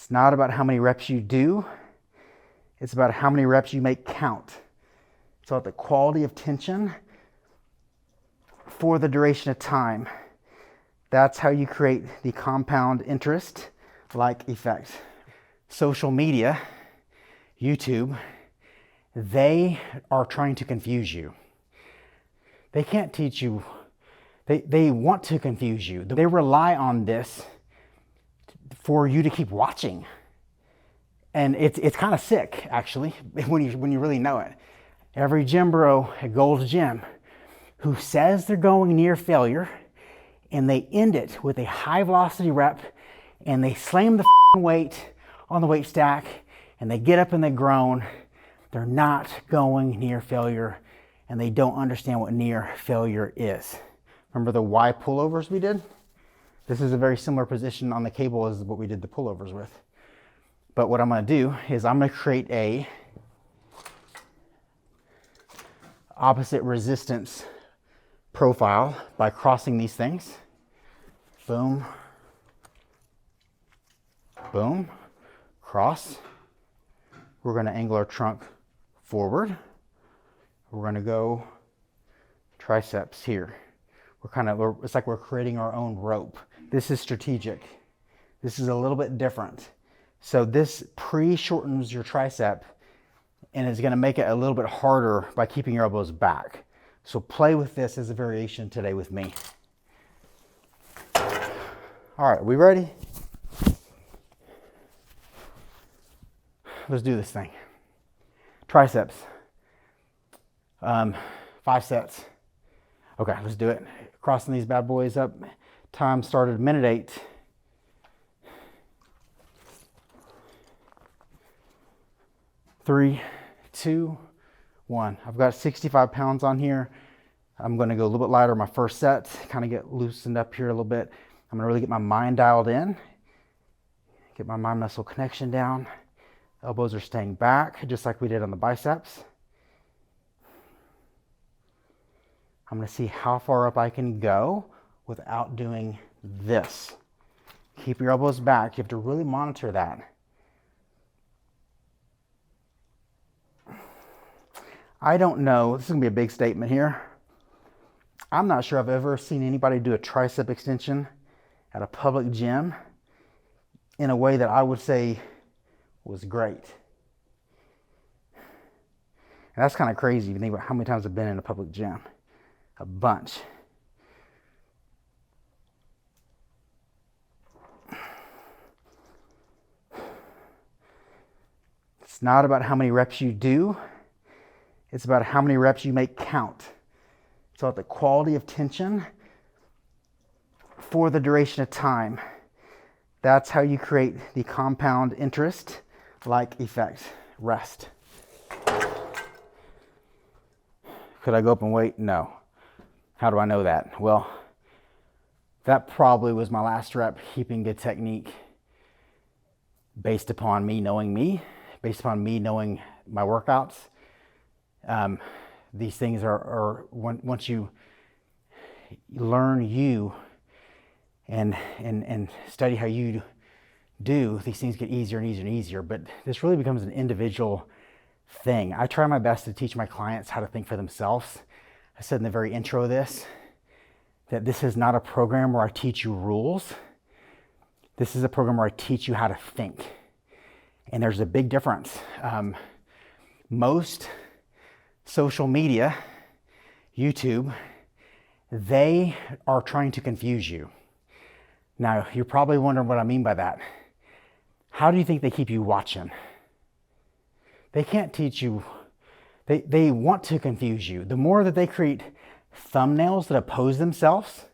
It's not about how many reps you do. It's about how many reps you make count. It's about the quality of tension for the duration of time. That's how you create the compound interest-like effect. Social media, YouTube, they are trying to confuse you. They can't teach you. They want to confuse you. They rely on this for you to keep watching. And it's kind of sick, actually, when you really know it. Every gym bro at Gold's Gym who says they're going near failure and they end it with a high velocity rep and they slam the weight on the weight stack and they get up and they groan, they're not going near failure and they don't understand what near failure is. Remember the Y pullovers we did? This is a very similar position on the cable as what we did the pullovers with. But what I'm going to do is I'm going to create a opposite resistance profile by crossing these things. Boom, boom, cross. We're going to angle our trunk forward. We're going to go triceps here. It's like we're creating our own rope. This is strategic. This is a little bit different. So this pre-shortens your tricep and is going to make it a little bit harder by keeping your elbows back. So play with this as a variation today with me. All right, are we ready? Let's do this thing. Triceps. 5 sets. Okay, let's do it. Crossing these bad boys up. Time started minute 8. Three, 2, 1. I've got 65 pounds on here. I'm going to go a little bit lighter my first set, kind of get loosened up here a little bit. I'm going to really get my mind dialed in, get my mind muscle connection down. Elbows are staying back, just like we did on the biceps. I'm going to see how far up I can go without doing this. Keep your elbows back. You have to really monitor that. I don't know, this is going to be a big statement here. I'm not sure I've ever seen anybody do a tricep extension at a public gym in a way that I would say was great. And that's kind of crazy if you think about how many times I've been in a public gym. A bunch. It's not about how many reps you do. It's about how many reps you make count. It's about the quality of tension for the duration of time. That's how you create the compound interest-like effect. Rest. Could I go up and wait? No. How do I know that? Well, that probably was my last rep, keeping good technique based upon me knowing my workouts. These things are once you learn you and study how you do, these things get easier and easier and easier. But this really becomes an individual thing. I try my best to teach my clients how to think for themselves. I said in the very intro of this that this is not a program where I teach you rules. This is a program where I teach you how to think. And there's a big difference. Most social media, YouTube, they are trying to confuse you. Now, you're probably wondering what I mean by that. How do you think they keep you watching? They can't teach you. They want to confuse you. The more that they create thumbnails that oppose themselves,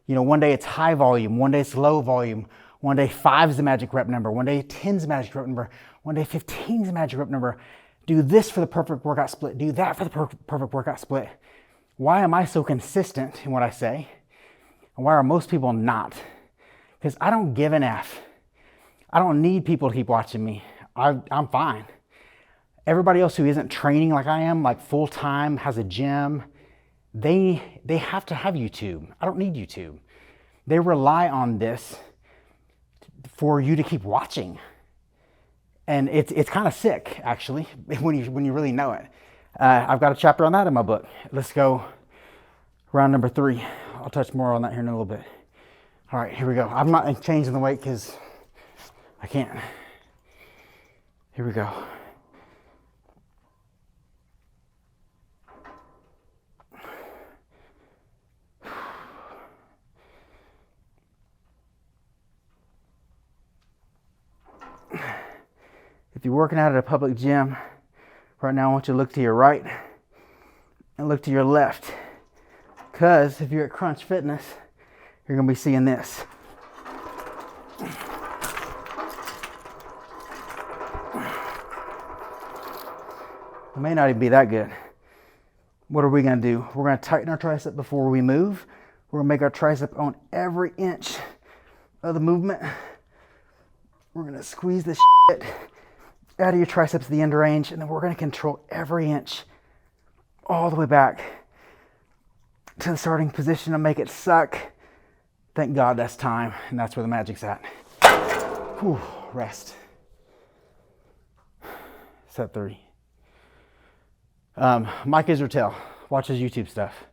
one day it's high volume, one day it's low volume, one day 5 is the magic rep number, one day 10 is the magic rep number, one day 15 is the magic rep number. Do this for the perfect workout split. Do that for the perfect workout split. Why am I so consistent in what I say? And why are most people not? Because I don't give an F. I don't need people to keep watching me. I'm fine. Everybody else who isn't training like I am, like full time, has a gym, they have to have YouTube. I don't need YouTube. They rely on this for you to keep watching. And it's kind of sick, actually, when you really know it. I've got a chapter on that in my book. Let's go round number 3. I'll touch more on that here in a little bit. All right, here we go. I'm not changing the weight because I can't. Here we go. If you're working out at a public gym, right now I want you to look to your right and look to your left. Because if you're at Crunch Fitness, you're going to be seeing this. It may not even be that good. What are we going to do? We're going to tighten our tricep before we move. We're going to make our tricep on every inch of the movement. We're going to squeeze this shit out of your triceps to the end range, and then we're going to control every inch all the way back to the starting position and make it suck. Thank God that's time, and that's where the magic's at. Whew, rest. Set 3. Mike Israel watches YouTube stuff.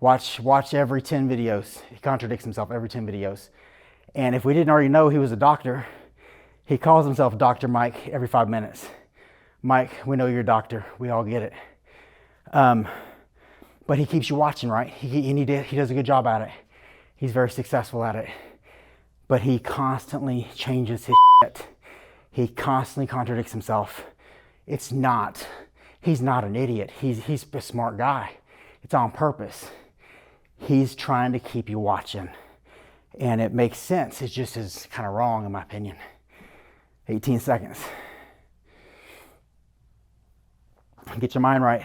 Watch every 10 videos. He contradicts himself every 10 videos. And if we didn't already know he was a doctor, he calls himself Dr. Mike every 5 minutes. Mike, we know you're a doctor. We all get it. But he keeps you watching, right? He does a good job at it. He's very successful at it. But he constantly changes his shit. He constantly contradicts himself. He's not an idiot. He's a smart guy. It's on purpose. He's trying to keep you watching. And it makes sense. It's just is kind of wrong in my opinion. 18 seconds. Get your mind right.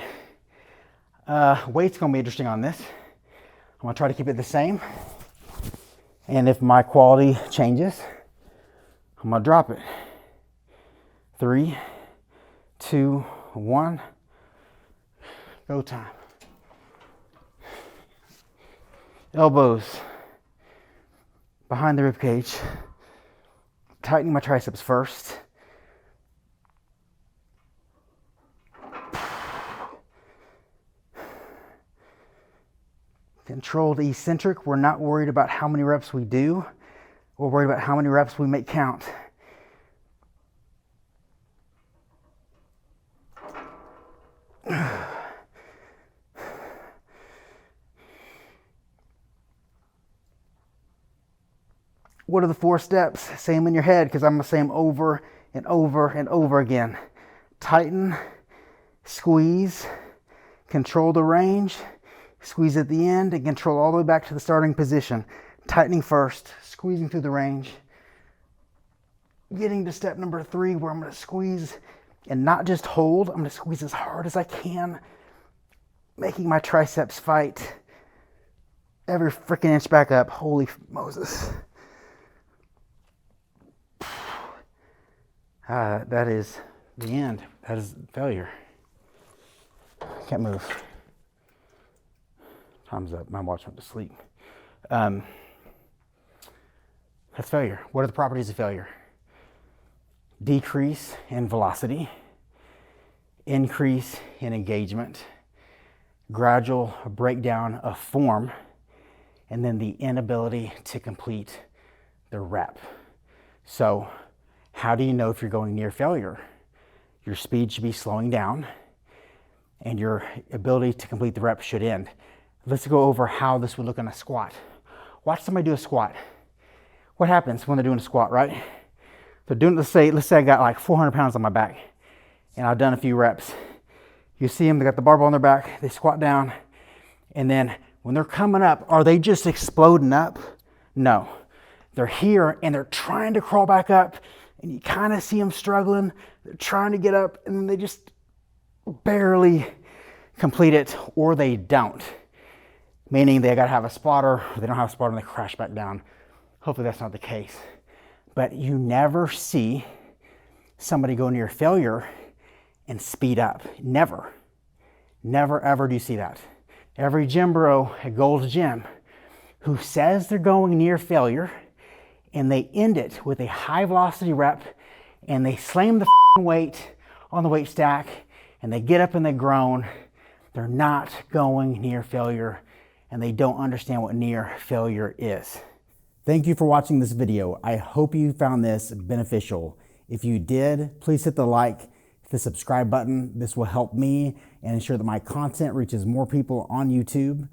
Weight's going to be interesting on this. I'm going to try to keep it the same. And if my quality changes, I'm going to drop it. 3, 2, 1. Go time. Elbows behind the rib cage. Tightening my triceps first. Controlled eccentric. We're not worried about how many reps we do. We're worried about how many reps we make count. What are the 4 steps? Same in your head, because I'm going to say them over and over and over again. Tighten, squeeze, control the range, squeeze at the end, and control all the way back to the starting position. Tightening first, squeezing through the range. Getting to step number 3, where I'm going to squeeze and not just hold. I'm going to squeeze as hard as I can, making my triceps fight every freaking inch back up. Holy Moses. That is the end. That is failure. I can't move. Time's up. My watch went to sleep. That's failure. What are the properties of failure? Decrease in velocity, increase in engagement, gradual breakdown of form, and then the inability to complete the rep. So, how do you know if you're going near failure? Your speed should be slowing down and your ability to complete the rep should end. Let's go over how this would look on a squat. Watch somebody do a squat. What happens when they're doing a squat, right? They're doing, let's say I got like 400 pounds on my back and I've done a few reps. You see them, they got the barbell on their back, they squat down, and then when they're coming up, are they just exploding up? No. They're here and they're trying to crawl back up, and you kind of see them struggling. They're trying to get up, and then they just barely complete it, or they don't. Meaning they got to have a spotter, or they don't have a spotter, and they crash back down. Hopefully that's not the case. But you never see somebody go near failure and speed up. Never. Never, ever do you see that. Every gym bro at Gold's Gym who says they're going near failure and they end it with a high velocity rep, and they slam the weight on the weight stack, and they get up and they groan. They're not going near failure, and they don't understand what near failure is. Thank you for watching this video. I hope you found this beneficial. If you did, please hit the like, hit the subscribe button. This will help me and ensure that my content reaches more people on YouTube.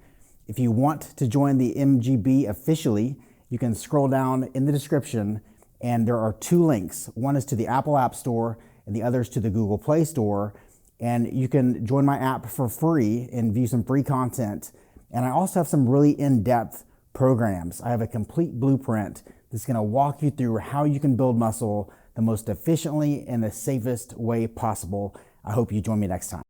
If you want to join the MGB officially, you can scroll down in the description, and there are 2 links. One is to the Apple App Store and the other is to the Google Play Store. And you can join my app for free and view some free content. And I also have some really in-depth programs. I have a complete blueprint that's going to walk you through how you can build muscle the most efficiently and the safest way possible. I hope you join me next time.